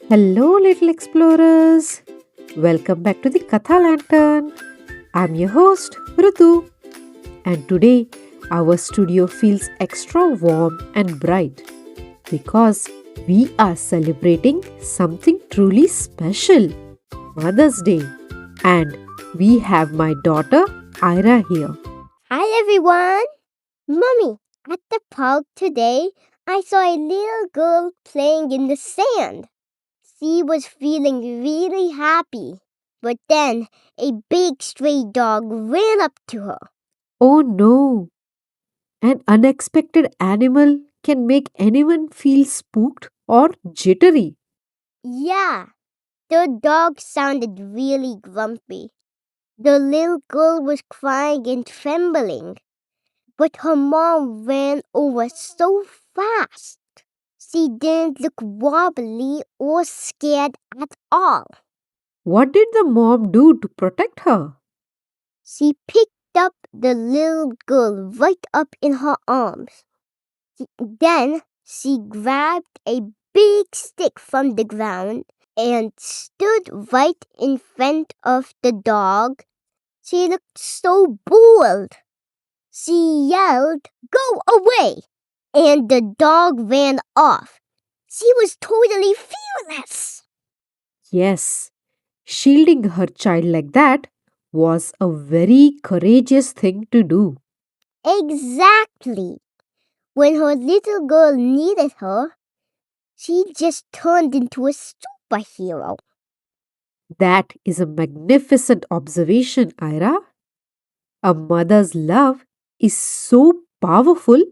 Hello, little explorers. Welcome back to the Katha Lantern. I'm your host, Rutu, and today our studio feels extra warm and bright because we are celebrating something truly special, Mother's Day. And we have my daughter, Ira, here. Hi everyone! Mummy, at the park today, I saw a little girl playing in the sand. She was feeling really happy. But then a big stray dog ran up to her. Oh no, an unexpected animal can make anyone feel spooked or jittery. Yeah, the dog sounded really grumpy. The little girl was crying and trembling. But her mom ran over so fast. She didn't look wobbly or scared at all. What did the mom do to protect her? She picked up the little girl right up in her arms. Then she grabbed a big stick from the ground and stood right in front of the dog. She looked so bored. She yelled, "Go away!" And the dog ran off. She was totally fearless. Yes, shielding her child like that was a very courageous thing to do. Exactly. When her little girl needed her, she just turned into a superhero. That is a magnificent observation, Ira. A mother's love is so powerful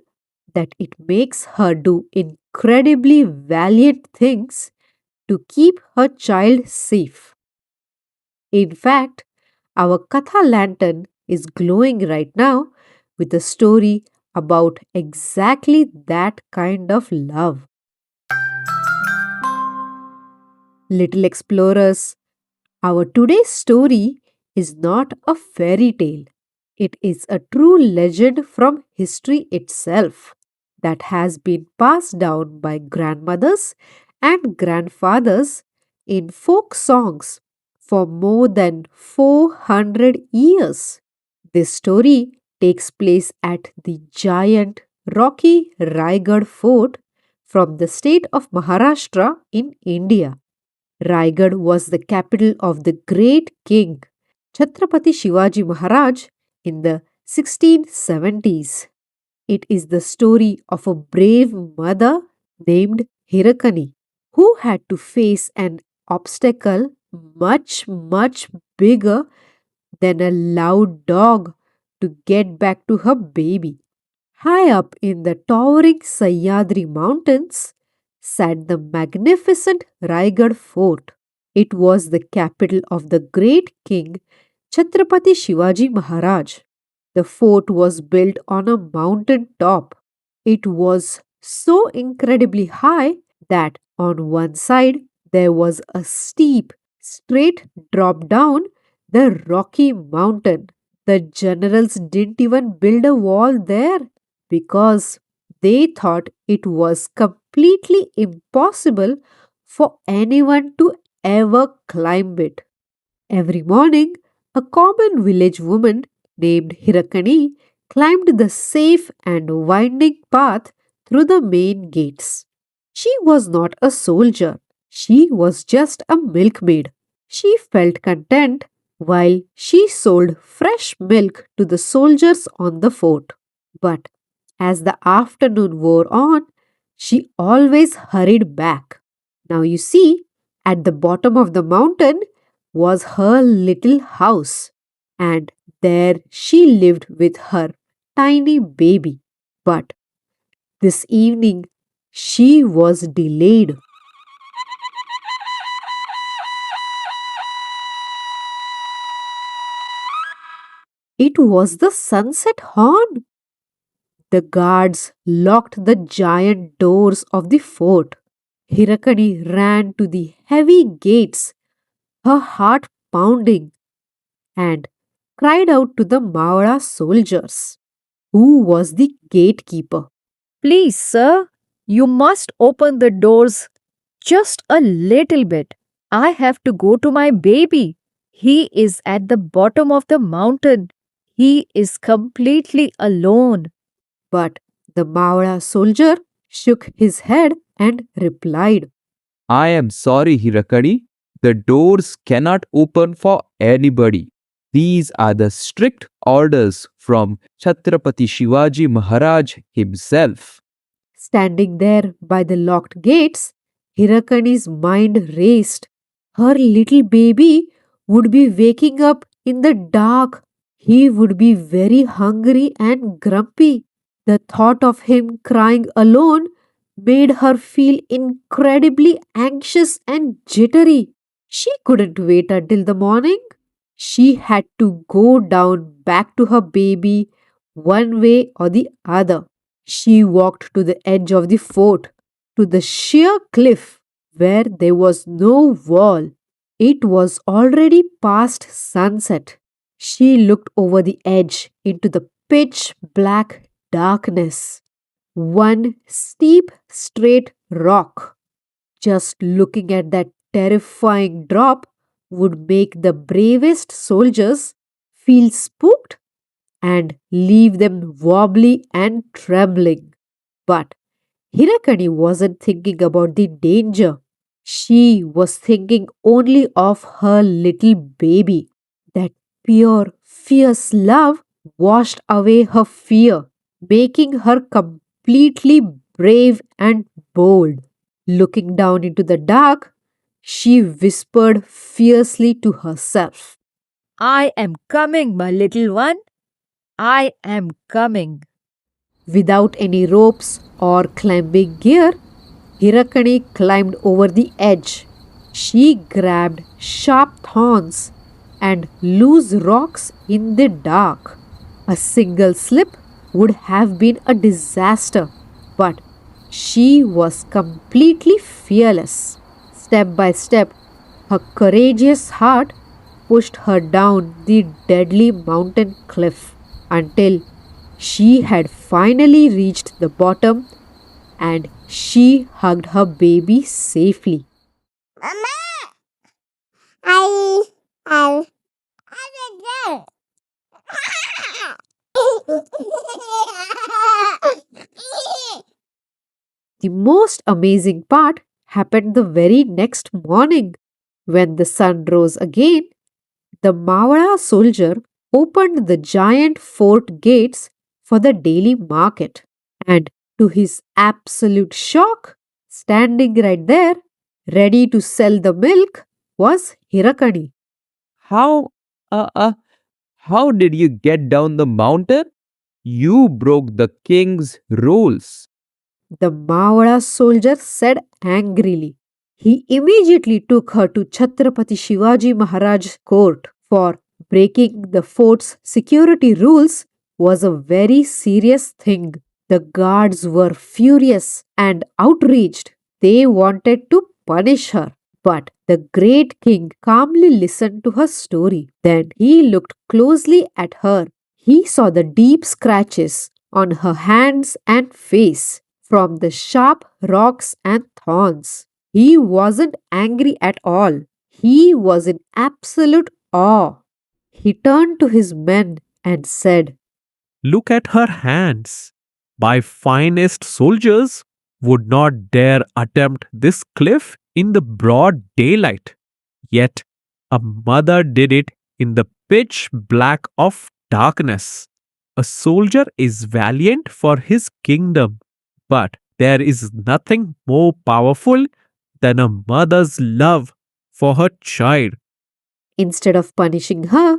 that it makes her do incredibly valiant things to keep her child safe. In fact, our Katha lantern is glowing right now with a story about exactly that kind of love. Little explorers, our today's story is not a fairy tale. It is a true legend from history itself that has been passed down by grandmothers and grandfathers in folk songs for more than 400 years. This story takes place at the giant rocky Raigad Fort from the state of Maharashtra in India. Raigad was the capital of the great king Chhatrapati Shivaji Maharaj in the 1670s. It is the story of a brave mother named Hirakani who had to face an obstacle much bigger than a loud dog to get back to her baby. High up in the towering Sahyadri Mountains sat the magnificent Raigad Fort. It was the capital of the great king Chhatrapati Shivaji Maharaj. The fort was built on a mountain top. It was so incredibly high that on one side there was a steep, straight drop down the rocky mountain. The generals didn't even build a wall there because they thought it was completely impossible for anyone to ever climb it. Every morning, a common village woman named Hirakani climbed the safe and winding path through the main gates. She was not a soldier, she was just a milkmaid. She felt content while she sold fresh milk to the soldiers on the fort. But as the afternoon wore on, she always hurried back. Now you see, at the bottom of the mountain was her little house, and there she lived with her tiny baby. But this evening she was delayed. It was the sunset horn. The guards locked the giant doors of the fort. Hirakani ran to the heavy gates, her heart pounding, and cried out to the Maurya soldiers. Who was the gatekeeper? Please, sir, you must open the doors. Just a little bit. I have to go to my baby. He is at the bottom of the mountain. He is completely alone. But the Mawara soldier shook his head and replied, I am sorry, Hirakani. The doors cannot open for anybody. These are the strict orders from Chhatrapati Shivaji Maharaj himself. Standing there by the locked gates, Hirakani's mind raced. Her little baby would be waking up in the dark. He would be very hungry and grumpy. The thought of him crying alone made her feel incredibly anxious and jittery. She couldn't wait until the morning. She had to go down back to her baby one way or the other. She walked to the edge of the fort, to the sheer cliff where there was no wall. It was already past sunset. She looked over the edge into the pitch black darkness. One steep, straight rock. Just looking at that terrifying drop would make the bravest soldiers feel spooked and leave them wobbly and trembling. But Hirakani wasn't thinking about the danger. She was thinking only of her little baby. That pure, fierce love washed away her fear, making her completely brave and bold. Looking down into the dark, she whispered fiercely to herself. I am coming, my little one. I am coming. Without any ropes or climbing gear, Hirakani climbed over the edge. She grabbed sharp thorns and loose rocks in the dark. A single slip would have been a disaster, but she was completely fearless. Step by step, her courageous heart pushed her down the deadly mountain cliff until she had finally reached the bottom and she hugged her baby safely. Mama, I The most amazing part happened the very next morning. When the sun rose again, the Mawara soldier opened the giant fort gates for the daily market. And to his absolute shock, standing right there, ready to sell the milk, was Hirakani. How, uh, uh, how did you get down the mountain? You broke the king's rules. The Mawara soldier said angrily. He immediately took her to Chhatrapati Shivaji Maharaj's court for breaking the fort's security rules was a very serious thing. The guards were furious and outraged. They wanted to punish her. But the great king calmly listened to her story. Then he looked closely at her. He saw the deep scratches on her hands and face from the sharp rocks and thorns. He wasn't angry at all. He was in absolute awe. He turned to his men and said, Look at her hands. My finest soldiers would not dare attempt this cliff in the broad daylight. Yet a mother did it in the pitch black of darkness. A soldier is valiant for his kingdom, but there is nothing more powerful than a mother's love for her child. Instead of punishing her,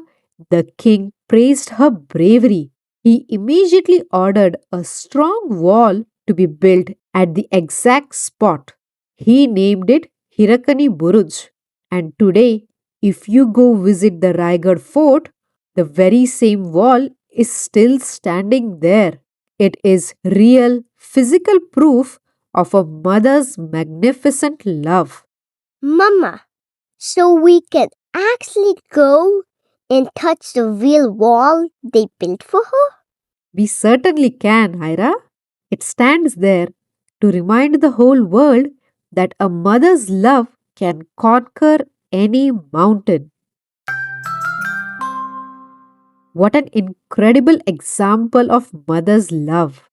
the king praised her bravery. He immediately ordered a strong wall to be built at the exact spot. He named it Hirakani Buruj. And today, if you go visit the Raigad Fort, the very same wall is still standing there. It is real physical proof of a mother's magnificent love. Mama, so we can actually go and touch the real wall they built for her? We certainly can, Ira. It stands there to remind the whole world that a mother's love can conquer any mountain. What an incredible example of mother's love.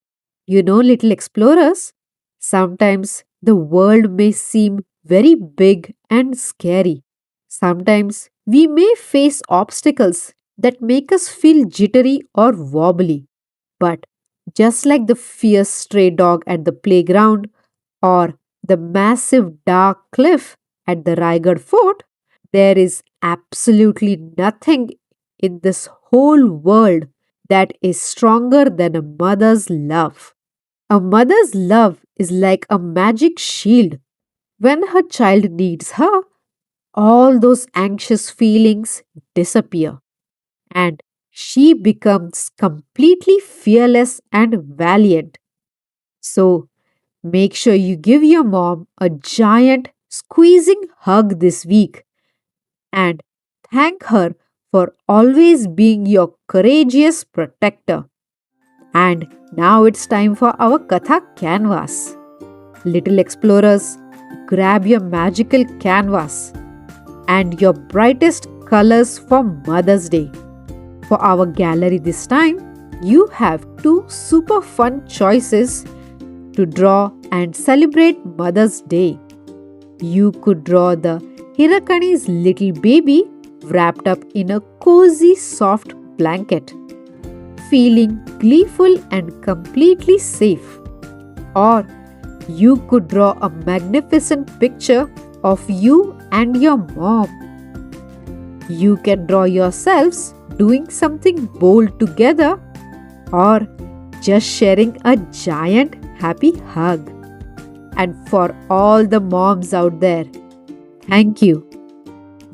You know, little explorers, sometimes the world may seem very big and scary. Sometimes we may face obstacles that make us feel jittery or wobbly. But just like the fierce stray dog at the playground or the massive dark cliff at the Raigad Fort, there is absolutely nothing in this whole world that is stronger than a mother's love. A mother's love is like a magic shield. When her child needs her, all those anxious feelings disappear and she becomes completely fearless and valiant. So, make sure you give your mom a giant, squeezing hug this week and thank her for always being your courageous protector. And now it's time for our Katha Canvas. Little explorers, grab your magical canvas and your brightest colors for Mother's Day. For our gallery this time, you have two super fun choices to draw and celebrate Mother's Day. You could draw the Hirakani's little baby wrapped up in a cozy soft blanket, feeling gleeful and completely safe. Or you could draw a magnificent picture of you and your mom. You can draw yourselves doing something bold together or just sharing a giant happy hug. And for all the moms out there, thank you.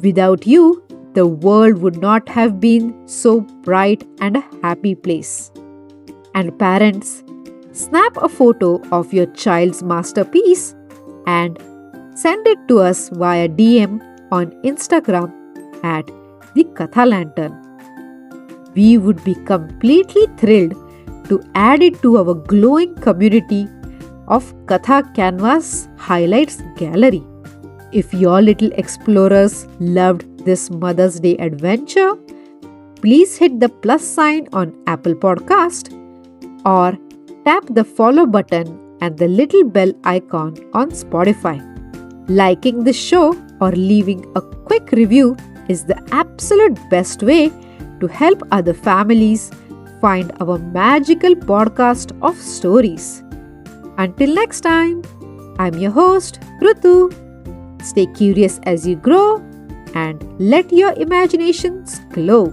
Without you, the world would not have been so bright and a happy place. And parents, snap a photo of your child's masterpiece and send it to us via DM on Instagram at the Katha Lantern. We would be completely thrilled to add it to our glowing community of Katha Canvas Highlights Gallery. If your little explorers loved this Mother's Day adventure, please hit the plus sign on Apple Podcast or tap the follow button and the little bell icon on Spotify. Liking the show or leaving a quick review is the absolute best way to help other families find our magical podcast of stories. Until next time, I'm your host, Rutu. Stay curious as you grow and let your imaginations glow.